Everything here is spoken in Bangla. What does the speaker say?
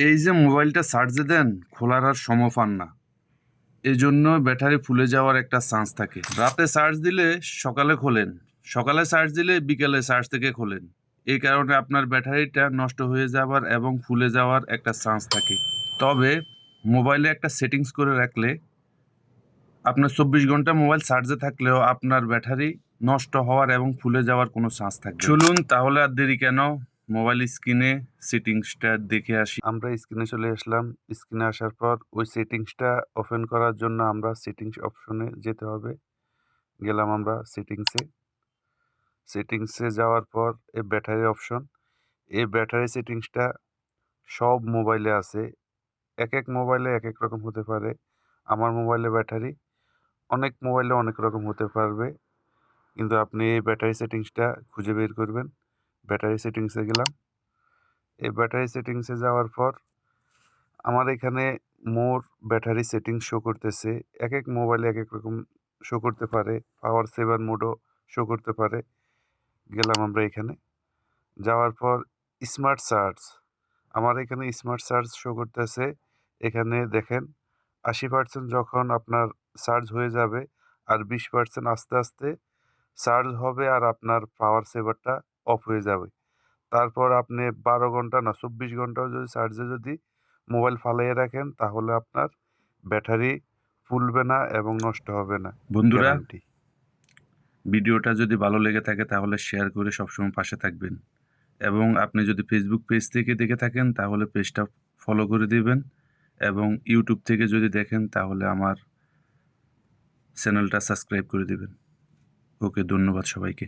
এই যে মোবাইলটা চার্জে দেন, খোলার আর সময় পান না। এই জন্য ব্যাটারি ফুলে যাওয়ার একটা চান্স থাকে। রাতে চার্জ দিলে সকালে খোলেন, সকালে চার্জ দিলে বিকেলে চার্জ থেকে খোলেন। এই কারণে আপনার ব্যাটারিটা নষ্ট হয়ে যাওয়ার এবং ফুলে যাওয়ার একটা চান্স থাকে। তবে মোবাইলে একটা সেটিংস করে রাখলে আপনার 24 ঘন্টা মোবাইল চার্জে থাকলেও আপনার ব্যাটারি নষ্ট হওয়ার এবং ফুলে যাওয়ার কোনো চান্স থাকবে না। চলুন তাহলে আর দেরি কেন, মোবাইল স্ক্রিনে সেটিংসটা দেখে আসি। আমরা স্ক্রিনে চলে আসলাম। স্ক্রিনে আসার পর ওই সেটিংসটা ওপেন করার জন্য আমরা সেটিংস অপশনে যেতে হবে। গেলাম আমরা সেটিংসে যাওয়ার পর এই ব্যাটারি অপশন। এই ব্যাটারি সেটিংসটা সব মোবাইলে আছে। এক মোবাইলে এক রকম হতে পারে। আমার মোবাইলে ব্যাটারি অনেক মোবাইলে অনেক রকম হতে পারবে। কিন্তু আপনি এই ব্যাটারি সেটিংসটা খুঁজে বের করবেন। ব্যাটারি সেটিংসে গেলাম। এই ব্যাটারি সেটিংসে যাওয়ার পর আমার এখানে মোর ব্যাটারি সেটিংস শো করতেছে। এক মোবাইলে এক রকম শো করতে পারে। পাওয়ার সেভার মোডও শো করতে পারে। গেলাম আমরা এখানে। যাওয়ার পর স্মার্ট চার্জ। আমার এখানে স্মার্ট চার্জ শো করতেছে। এখানে দেখেন ৮০% যখন আপনার চার্জ হয়ে যাবে আর ২০% আস্তে, আস্তে চার্জ হবে আর আপনার পাওয়ার সেভারটা অফ হয়ে যাবে। তারপর আপনি ১২ ঘন্টা না ২৪ ঘন্টাও যদি চার্জে যদি মোবাইল ফালাইয়া রাখেন তাহলে আপনার ব্যাটারি ফুলবে না এবং নষ্ট হবে না। বন্ধুরা, গ্যারান্টি। ভিডিওটা যদি ভালো লেগে থাকে তাহলে শেয়ার করে সবসময় পাশে থাকবেন, এবং আপনি যদি ফেসবুক পেজ থেকে দেখে থাকেন তাহলে পেজটা ফলো করে দিবেন, এবং ইউটিউব থেকে যদি দেখেন তাহলে আমার চ্যানেলটা সাবস্ক্রাইব করে দিবেন। ওকে, ধন্যবাদ সবাইকে।